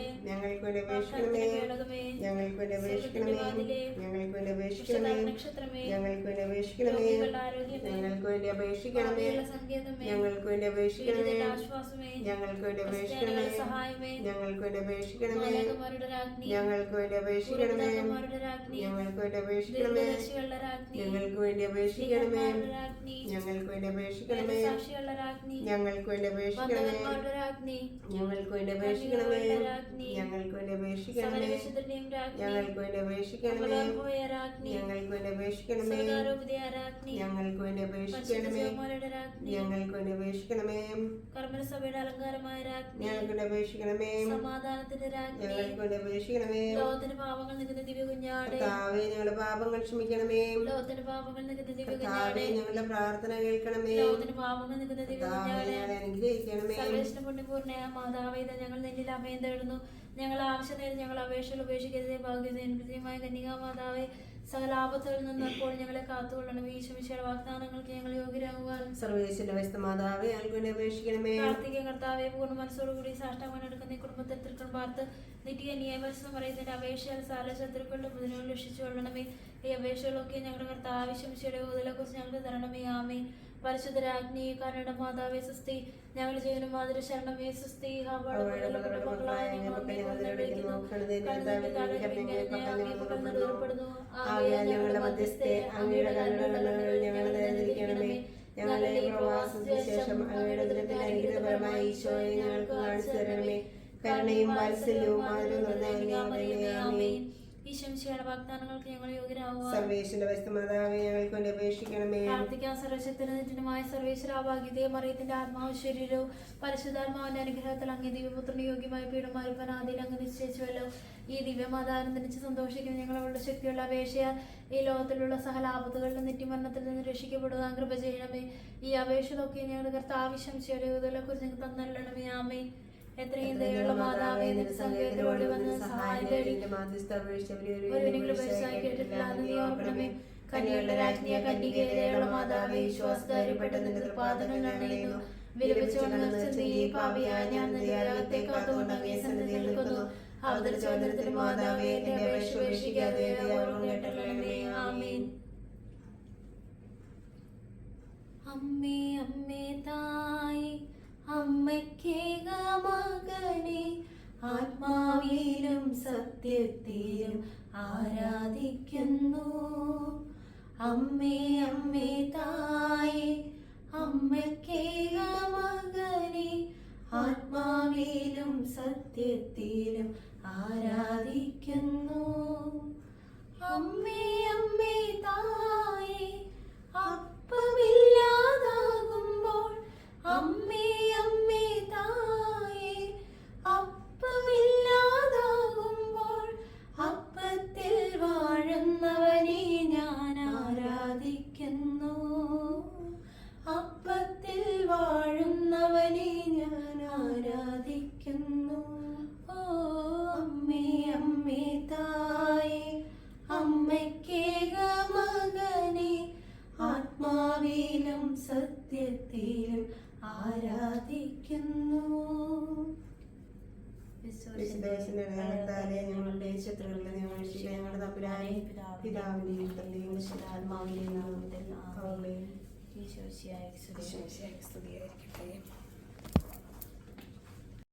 ഞങ്ങൾക്ക് വേണ്ടി അപേക്ഷിക്കണമേ. പേടകമേ, ഞങ്ങൾക്ക് വേണ്ടി അപേക്ഷിക്കണമേ. ഞങ്ങൾക്ക് വേണ്ടി അപേക്ഷിക്കണമേ. നക്ഷത്രമേ, ഞങ്ങൾക്ക് വേണ്ടി അപേക്ഷിക്കണമേ. രോഗികളുടെ ആരോഗ്യമേ, ഞങ്ങൾക്ക് വേണ്ടി അപേക്ഷിക്കണമേ. പാപികളുടെ സങ്കേതമേ, ഞങ്ങൾക്ക് വേണ്ടി അപേക്ഷിക്കണമേ. പീഡിതരുടെ ആശ്വാസമേ, ഞങ്ങൾക്ക് വേണ്ടി അപേക്ഷിക്കണമേ. ക്രിസ്ത്യാനികളുടെ സഹായമേ, ഞങ്ങൾക്ക് വേണ്ടി അപേക്ഷിക്കണമേ. മാലാഖമാരുടെ രാജ്ഞി, ഞങ്ങൾക്ക് വേണ്ടി അപേക്ഷിക്കണമേ. പൂർവ്വപിതാക്കന്മാരുടെ രാജ്ഞി, ഞങ്ങൾക്ക് വേണ്ടി അപേക്ഷിക്കണമേ. ദീർഘദർശികളുടെ രാജ്ഞി, ഞങ്ങൾക്ക് വേണ്ടി അപേക്ഷിക്കണമേ. ദീർഘന്മാരുടെ രാജ്ഞി, ഞങ്ങൾക്ക് വേണ്ടി അപേക്ഷിക്കണമേ. സാക്ഷികളുടെ രാജ്ഞി, ഞങ്ങൾക്ക് വേണ്ടി അപേക്ഷിക്കണമേ. ബന്ധവന്മാരുടെ രാജ്ഞി, ഞങ്ങൾക്ക് വേണ്ടി അപേക്ഷിക്കണമേ. കന്യകകളുടെ രാജ്ഞി, ഞങ്ങൾക്ക് വേണ്ടി സകല അപേക്ഷിക്കണമേ. വിശുദ്ധരുടെയും രാജ്ഞി, ഞങ്ങൾക്ക് വേണ്ടി അപേക്ഷിക്കണമേ. അമലോത്ഭവയായ രാജ്ഞി, ഞങ്ങൾക്ക് വേണ്ടി അപേക്ഷിക്കണമേ. സ്വർഗ്ഗാരോപിതയായ രാജ്ഞി, ഞങ്ങൾക്ക് വേണ്ടി പരിശുദ്ധ അപേക്ഷിക്കണമേ. ജപമാലയുടെ രാജ്ഞി, ഞങ്ങൾക്ക് വേണ്ടി അപേക്ഷിക്കണമേ. കർമ്മസഭയുടെ അലങ്കാരമായ രാജ്ഞി, ഞങ്ങൾക്ക് വേണ്ടി അപേക്ഷിക്കണമേ. സമാധാനത്തിന്റെ രാജ്ഞി, ഞങ്ങൾക്ക് വേണ്ടി അപേക്ഷിക്കണമേ. ലോകത്തിന് പാപങ്ങൾ നികുന്ന ദിവ്യ കുഞ്ഞാട്, കർത്താവേ, ഞങ്ങളുടെ പാപങ്ങൾ ക്ഷമിക്കണമേ. ലോകത്തിന് പാപങ്ങൾ നികുന്ന ദിവ്യ കർത്താവേ, കുഞ്ഞാട്, ഞങ്ങളുടെ പ്രാർത്ഥന കേൾക്കണമേ. ലോകത്തിന് പാപങ്ങൾ നികുന്ന ദിവ്യ കർത്താവേ, കുഞ്ഞാട്, ഞങ്ങളെ അനുഗ്രഹിക്കണമേ. സർവേശ്വര പുണ്യപൂർണ്ണയായ മാതാവേ, ഇതാ ഞങ്ങൾ നിന്നിൽ അഭയം തേടുന്നു. ഞങ്ങൾ ആവശ്യം നേരം ഞങ്ങൾ അപേക്ഷകൾ ഉപേക്ഷിക്കരുതേ. ഭാഗ്യമായ കന്യകാ മാതാവേ, സകല ആപത്തുകളിൽ നിന്ന് അപ്പോൾ ഞങ്ങളെ കാത്തുകൊള്ളണമേ. ഈശോമിശിഹായുടെ വാഗ്ദാനങ്ങൾക്ക് ഞങ്ങൾ യോഗ്യരാകുവാൻ സർവേശ്വര വ്യസ്തമാതാവേ ഞങ്ങൾക്ക് വേണ്ടി അപേക്ഷിക്കണമേ. പ്രാർത്ഥിക്കുക കർത്താവെ, പൂർണ്ണ മനസ്സോടുകൂടി സാഷ്ടാംഗം എടുക്കുന്ന ഈ കുടുംബത്തിൽ തൃക്കൺ പാർത്ത് നിത്യ നിയമം പറയുന്നതിന്റെ അപേക്ഷയാൽ സാല ശത്രുക്കളുടെ മുതിരുകൾ രക്ഷിച്ചു കൊള്ളണമേ. ഈ അപേക്ഷകളൊക്കെ ഞങ്ങളുടെ കർത്താവ് ഈശോമിശിഹായുടെ കൂടുതലെ കുറിച്ച് ഞങ്ങൾക്ക് തരണമേ. ആമേൻ. പരിശുദ്ധരാജ്ഞി കരുണയുടെ മാതാവേ സ്വസ്തി. ഞങ്ങൾ ജീവനും മാതൃ ശരണമേ സ്വസ്തി. മക്കളായ ഞങ്ങളുടെ മധ്യസ്ഥെ അങ്ങയുടെ കരുണകൾ ഞങ്ങളെ ദയനിരിക്കണമേ. ഞങ്ങളുടെ പ്രവാസത്തിന് ശേഷം അങ്ങയുടെ ഉദരത്തിന്റെ അനുഗ്രഹപരമായ ഈശോയെ ഞങ്ങൾക്ക് കാണിച്ചു തരണമേ. കരുണയും വാത്സല്യവും മാതൃ നിർണ്ണയമേ. ഈശോമിശിഹായുടെ വാഗ്ദാനങ്ങൾക്ക് ഞങ്ങൾ യോഗ്യരാകുവാൻ സർവേശ്വര വ്യസ്തമാതാവേ ഞങ്ങൾക്ക് വേണ്ടി അപേക്ഷിക്കണമേ. പ്രാർത്ഥിക്കാൻ സർവശക്തനുമായ സർവേശ്വരാഭാഗ്യതയെ മറിയത്തിന്റെ ആത്മാവ് ശരീരവും പരിശുദ്ധാത്മാവിന്റെ അനുഗ്രഹത്തിൽ അങ്ങേ ദിവ്യപുത്രന് യോഗ്യമായ പീഠമായിരിക്കാൻ ആദ്യം അങ്ങ് നിശ്ചയിച്ചുവല്ലോ. ഈ ദിവ്യമാതാവിനെ ധരിച്ച് സന്തോഷിക്കുന്ന ഞങ്ങൾ അവളുടെ ശക്തിയുള്ള അപേക്ഷയാൽ ഈ ലോകത്തിലുള്ള സകല ആപത്തുകളിലും നിത്യമരണത്തിൽ നിന്ന് രക്ഷിക്കപ്പെടുവാൻ കൃപ ചെയ്യണമേ. ഈ അപേക്ഷകളൊക്കെ ഞങ്ങളുടെ കർത്താവ് ഈശോമിശിഹായെ കുറിച്ച് ഞങ്ങൾക്ക് തന്നല്ലണമേ. ആമേൻ. എത്രയും ദയുള്ള മാതാവേ, നിന്റെ സങ്കേതത്തിലോട് വന്ന് സഹായം തേടി കന്യകളുടെ രാജ്ഞിയ കന്യകേ, ദയുള്ള മാതാവേ, വിശ്വാസധാര്യപ്പെട്ട നിന്റെ തൃപാദങ്ങൾ അണയുന്നു. വിലപിച്ചുകൊണ്ട് പാപിയായ ഞാൻ നിന്റെ കാത്തുകൊണ്ട് അങ്ങേ സന്നിധിയിൽ നിൽക്കുന്നു. അവതരിച്ചോദരത്തിന്റെ മാതാവേ, എന്റെ അപേക്ഷ ഉപേക്ഷിക്കാതെ കേട്ടല്ലേ. ആമേൻ. അമ്മേ അമ്മേ തായേ, അമ്മയ്ക്കേക മകനെ ആത്മാവിലും സത്യത്തിലും ആരാധിക്കുന്നു. അമ്മേ അമ്മേ തായേ, അമ്മയ്ക്കേക മകനെ ആത്മാവിലും സത്യത്തിലും ആരാധിക്കുന്നു. അമ്മേ അമ്മേ തായേ, അപ്പമില്ലാതാകുമ്പോൾ അമ്മേ അമ്മേ തായേ, അപ്പമില്ലാതാകുമ്പോൾ അപ്പത്തിൽ വാഴുന്നവനെ ഞാൻ ആരാധിക്കുന്നു. അപ്പത്തിൽ വാഴുന്നവനെ ഞാൻ ആരാധിക്കുന്നു. ഓ അമ്മേ അമ്മേ തായേ, അമ്മയ്ക്കേക മകനെ ആത്മാവിലും സത്യത്തിലും ആരാധിക്കുന്നു. ഞങ്ങളുടെ ശത്രുക്കളെ ഞങ്ങൾ ഞങ്ങളുടെ തമ്പുരാനെ പിതാവിനെയും പുത്രനെയും പരിശുദ്ധാത്മാവിനെയും നാമത്തിൽ ആമേൻ. ഈശോമിശിഹായ്ക്ക് സ്തുതിയായിരിക്കട്ടെ.